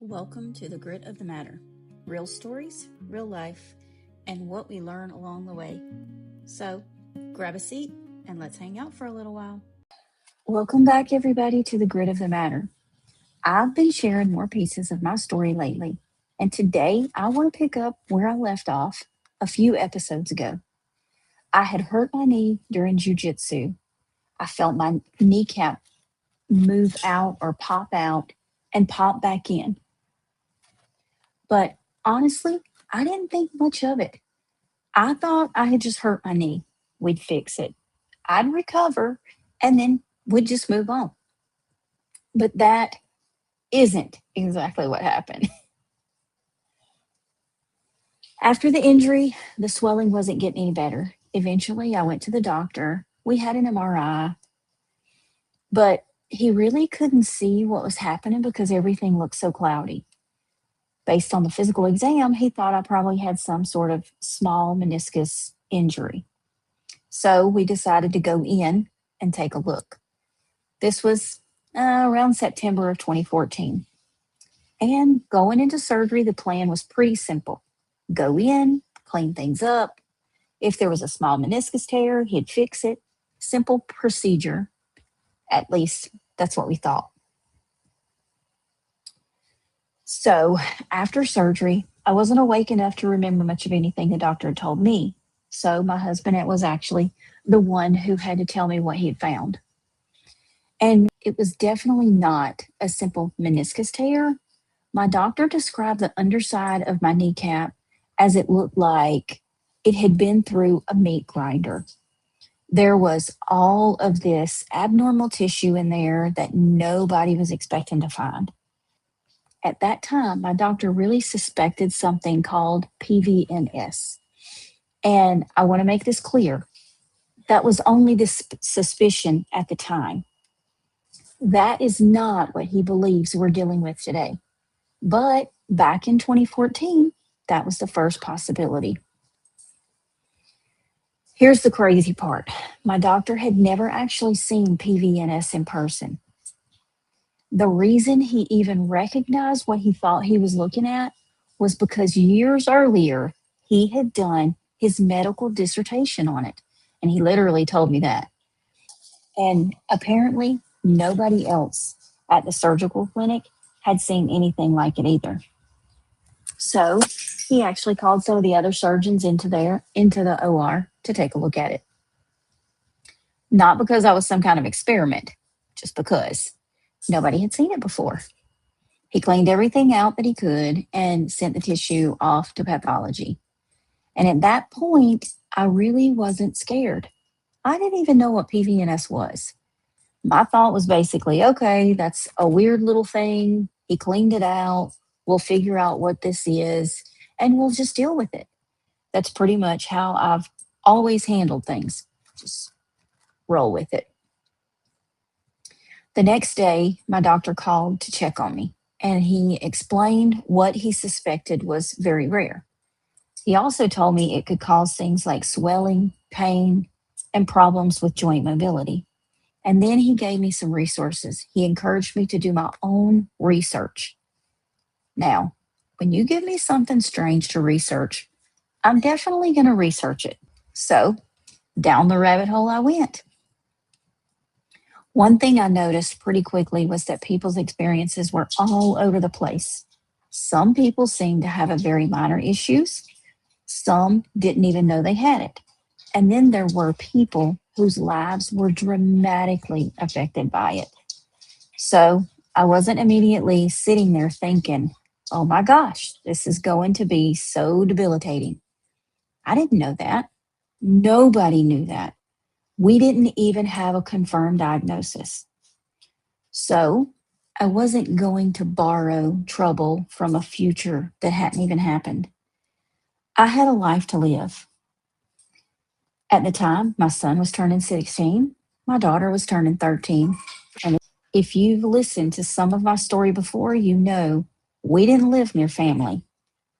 Welcome to the Grit of the Matter. Real stories, real life, and what we learn along the way. So, grab a seat and let's hang out for a little while. Welcome back, everybody, to the Grit of the Matter. I've been sharing more pieces of my story lately, and today I want to pick up where I left off a few episodes ago. I had hurt my knee during jujitsu. I felt my kneecap move out or pop out and pop back in. But honestly, I didn't think much of it. I thought I had just hurt my knee. We'd fix it. I'd recover and then we'd just move on. But that isn't exactly what happened. After the injury, the swelling wasn't getting any better. Eventually, I went to the doctor. We had an MRI, but he really couldn't see what was happening because everything looked so cloudy. Based on the physical exam, he thought I probably had some sort of small meniscus injury. So we decided to go in and take a look. This was around September of 2014. And going into surgery, the plan was pretty simple. Go in, clean things up. If there was a small meniscus tear, he'd fix it. Simple procedure. At least that's what we thought. So after surgery, I wasn't awake enough to remember much of anything the doctor had told me. So my husband was actually the one who had to tell me what he had found. And it was definitely not a simple meniscus tear. My doctor described the underside of my kneecap as it looked like it had been through a meat grinder. There was all of this abnormal tissue in there that nobody was expecting to find. At that time, my doctor really suspected something called PVNS. And I want to make this clear. That was only the suspicion at the time. That is not what he believes we're dealing with today. But back in 2014, that was the first possibility. Here's the crazy part. My doctor had never actually seen PVNS in person. The reason he even recognized what he thought he was looking at was because years earlier, he had done his medical dissertation on it. And he literally told me that. And apparently, nobody else at the surgical clinic had seen anything like it either. So he actually called some of the other surgeons into the OR to take a look at it. Not because I was some kind of experiment, just because nobody had seen it before. He cleaned everything out that he could and sent the tissue off to pathology. And at that point, I really wasn't scared. I didn't even know what PVNS was. My thought was basically, okay, that's a weird little thing. He cleaned it out. We'll figure out what this is and we'll just deal with it. That's pretty much how I've always handled things. Just roll with it. The next day, my doctor called to check on me, and he explained what he suspected was very rare. He also told me it could cause things like swelling, pain, and problems with joint mobility. And then he gave me some resources. He encouraged me to do my own research. Now, when you give me something strange to research, I'm definitely going to research it. So, down the rabbit hole I went. One thing I noticed pretty quickly was that people's experiences were all over the place. Some people seemed to have very minor issues. Some didn't even know they had it. And then there were people whose lives were dramatically affected by it. So I wasn't immediately sitting there thinking, oh my gosh, this is going to be so debilitating. I didn't know that. Nobody knew that. We didn't even have a confirmed diagnosis. So I wasn't going to borrow trouble from a future that hadn't even happened. I had a life to live. At the time, my son was turning 16. My daughter was turning 13. And if you've listened to some of my story before, you know we didn't live near family.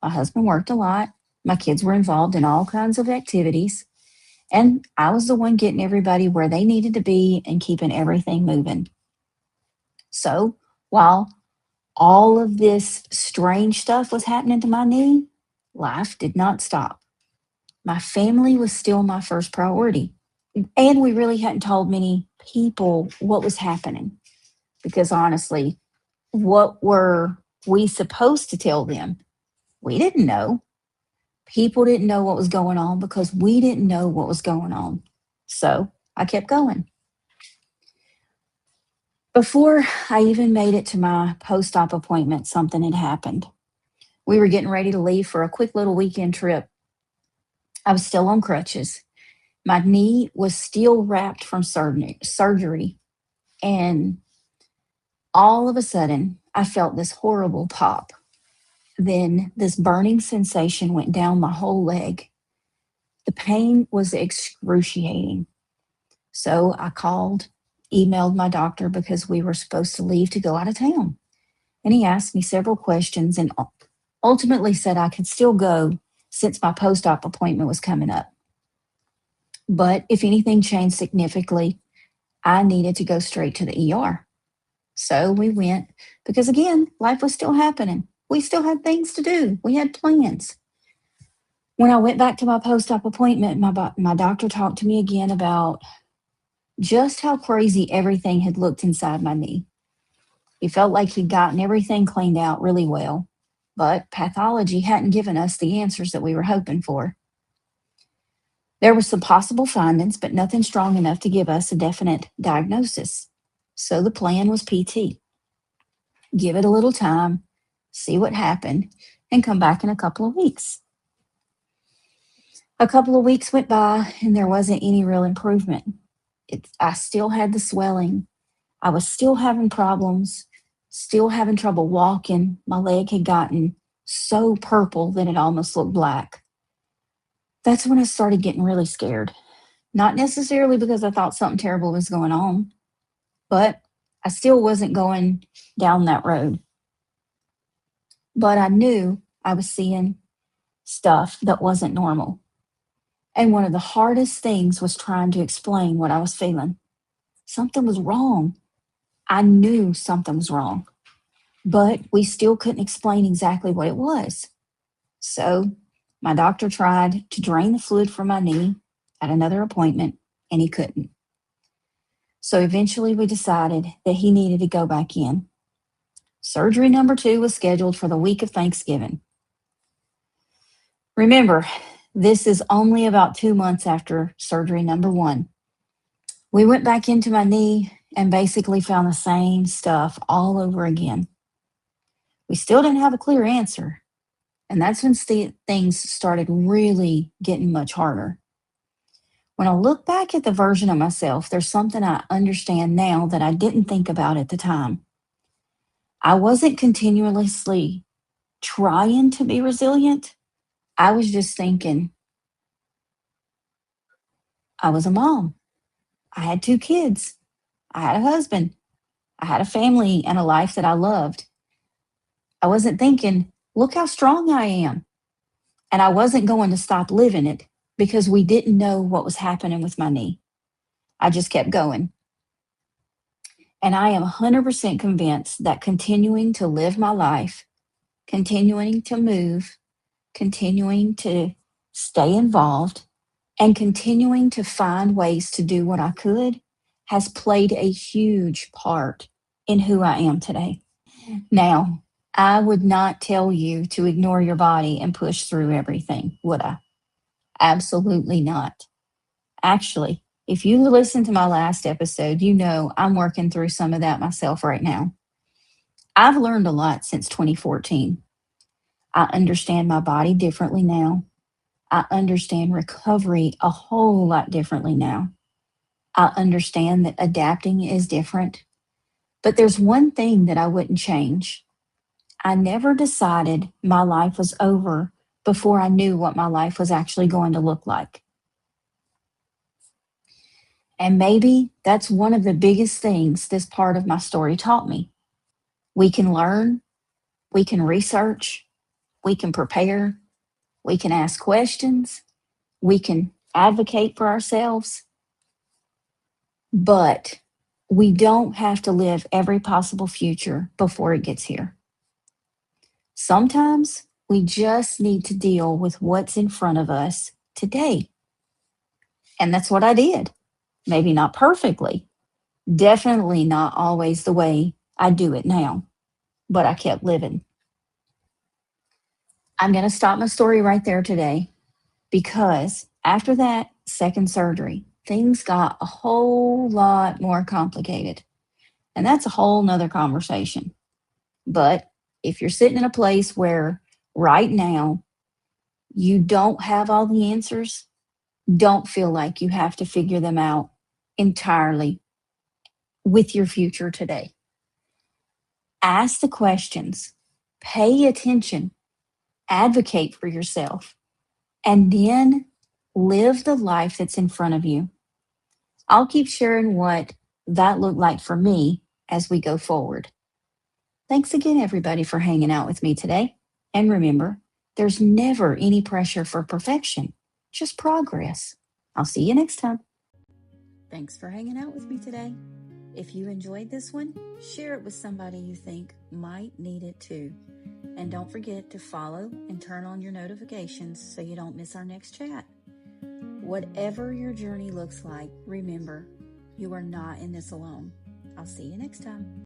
My husband worked a lot. My kids were involved in all kinds of activities. And I was the one getting everybody where they needed to be and keeping everything moving. So while all of this strange stuff was happening to my knee, life did not stop. My family was still my first priority. And we really hadn't told many people what was happening because honestly, what were we supposed to tell them? We didn't know. People didn't know what was going on because we didn't know what was going on. So I kept going. Before I even made it to my post op appointment, something had happened. We were getting ready to leave for a quick little weekend trip. I was still on crutches. My knee was still wrapped from surgery. And all of a sudden, I felt this horrible pop. Then this burning sensation went down my whole leg. The pain was excruciating. So I called, emailed my doctor because we were supposed to leave to go out of town. And he asked me several questions and ultimately said I could still go since my post op appointment was coming up. But if anything changed significantly, I needed to go straight to the ER. So we went because, again, life was still happening. We still had things to do, we had plans. When I went back to my post op appointment, my doctor talked to me again about just how crazy everything had looked inside my knee. He felt like he'd gotten everything cleaned out really well, but pathology hadn't given us the answers that we were hoping for. There were some possible findings, but nothing strong enough to give us a definite diagnosis. So the plan was PT. Give it a little time, see what happened, and come back in a couple of weeks. A couple of weeks went by and there wasn't any real improvement. I still had the swelling. I was still having problems, still having trouble walking. My leg had gotten so purple that it almost looked black. That's when I started getting really scared. Not necessarily because I thought something terrible was going on, but I still wasn't going down that road. But I knew I was seeing stuff that wasn't normal. And one of the hardest things was trying to explain what I was feeling. Something was wrong. I knew something was wrong, but we still couldn't explain exactly what it was. So my doctor tried to drain the fluid from my knee at another appointment, and he couldn't. So eventually we decided that he needed to go back in. Surgery number 2 was scheduled for the week of Thanksgiving. Remember, this is only about 2 months after surgery number 1. We went back into my knee and basically found the same stuff all over again. We still didn't have a clear answer, and that's when things started really getting much harder. When I look back at the version of myself, there's something I understand now that I didn't think about at the time. I wasn't continuously trying to be resilient. I was just thinking, I was a mom. I had 2 kids. I had a husband. I had a family and a life that I loved. I wasn't thinking, look how strong I am. And I wasn't going to stop living it because we didn't know what was happening with my knee. I just kept going. And I am 100% convinced that continuing to live my life, continuing to move, continuing to stay involved, and continuing to find ways to do what I could has played a huge part in who I am today. Now, I would not tell you to ignore your body and push through everything, would I? Absolutely not. Actually, if you listen to my last episode, you know I'm working through some of that myself right now. I've learned a lot since 2014. I understand my body differently now. I understand recovery a whole lot differently now. I understand that adapting is different. But there's one thing that I wouldn't change. I never decided my life was over before I knew what my life was actually going to look like. And maybe that's one of the biggest things this part of my story taught me. We can learn, we can research, we can prepare, we can ask questions, we can advocate for ourselves, but we don't have to live every possible future before it gets here. Sometimes we just need to deal with what's in front of us today. And that's what I did. Maybe not perfectly, definitely not always the way I do it now, but I kept living. I'm going to stop my story right there today because after that second surgery, things got a whole lot more complicated. And that's a whole nother conversation. But if you're sitting in a place where right now you don't have all the answers, don't feel like you have to figure them out entirely with your future today. Ask the questions, pay attention, advocate for yourself, and then live the life that's in front of you. I'll keep sharing what that looked like for me as we go forward. Thanks again, everybody, for hanging out with me today. And remember, there's never any pressure for perfection, just progress. I'll see you next time. Thanks for hanging out with me today. If you enjoyed this one, share it with somebody you think might need it too. And don't forget to follow and turn on your notifications so you don't miss our next chat. Whatever your journey looks like, remember, you are not in this alone. I'll see you next time.